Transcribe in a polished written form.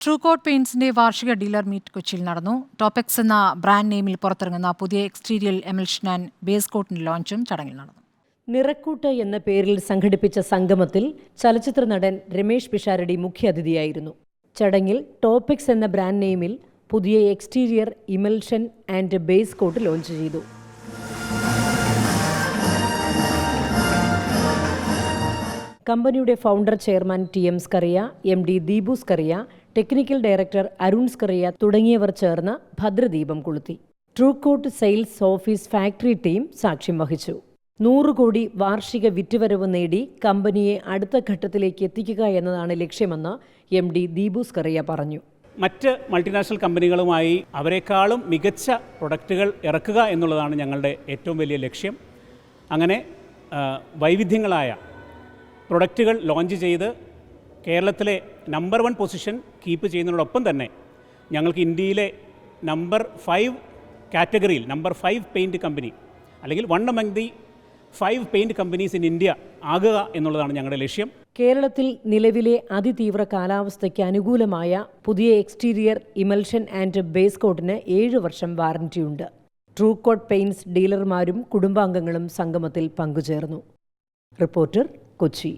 ട്രൂകോട്ട് പെയിന്റ്സിന്റെ വാർഷിക dealer meet കൊച്ചിയിൽ നടന്നു. ടോപെക്സ് എന്ന ബ്രാൻഡ് നെയിമിൽ പുറത്തിറങ്ങുന്ന പുതിയ എക്സ്റ്റീരിയൽ എമൽഷൻ ആൻഡ് ബേസ് കോട്ടിന്റെ ലോഞ്ചും ചടങ്ങിൽ നടന്നു. നിറക്കൂട്ട് എന്ന പേരിൽ സംഘടിപ്പിച്ച സംഗമത്തിൽ ചലച്ചിത്ര നടൻ രമേഷ് പിഷാരടി മുഖ്യാതിഥിയായിരുന്നു. ചടങ്ങിൽ ടോപെക്സ് എന്ന ബ്രാൻഡ് നെയിമിൽ പുതിയ exterior emulsion and base coat launch ചെയ്തു. കമ്പനിയുടെ founder chairman T M. Scaria, M D. Deepu Scaria, technical director Arun Scaria തുടങ്ങിയവർ ചേർന്ന് ഭദ്രദീപം കൊളുത്തി. Truecoat sales office factory team സാക്ഷ്യം വഹിച്ചു. 100 കോടി വാർഷിക വിറ്റുവരവ് നേടി കമ്പനിയെ അടുത്ത ഘട്ടത്തിലേക്ക് എത്തിക്കുക എന്നതാണ് ലക്ഷ്യമെന്ന് എം.ഡി. ദീപു സ്കറിയ പറഞ്ഞു. മറ്റ് മൾട്ടിനാഷണൽ കമ്പനികളുമായി അവരെക്കാളും മികച്ച പ്രൊഡക്റ്റുകൾ ഇറക്കുക എന്നുള്ളതാണ് ഞങ്ങളുടെ ഏറ്റവും വലിയ ലക്ഷ്യം. അങ്ങനെ വൈവിധ്യങ്ങളായ പ്രൊഡക്റ്റുകൾ ലോഞ്ച് ചെയ്ത് കേരളത്തിലെ നമ്പർ 1 പൊസിഷൻ കീപ്പ് ചെയ്യുന്നതിനോടൊപ്പം തന്നെ ഞങ്ങൾക്ക് ഇന്ത്യയിലെ നമ്പർ 5 കാറ്റഗറിയിൽ നമ്പർ 5 പെയിൻറ്റ് കമ്പനി അല്ലെങ്കിൽ 1 among the 5 paint companies in India ആകുക എന്നുള്ളതാണ് ഞങ്ങളുടെ ലക്ഷ്യം. കേരളത്തിൽ നിലവിലെ അതിതീവ്ര കാലാവസ്ഥയ്ക്ക് അനുകൂലമായ പുതിയ എക്സ്റ്റീരിയർ ഇമൽഷൻ ആൻഡ് ബേസ് കോട്ടിന് 7 വർഷം വാറന്റിയുണ്ട്. ട്രൂകോട്ട് പെയിന്റ്സ് ഡീലർമാരും കുടുംബാംഗങ്ങളും സംഗമത്തിൽ പങ്കുചേർന്നു. റിപ്പോർട്ടർ, കൊച്ചി.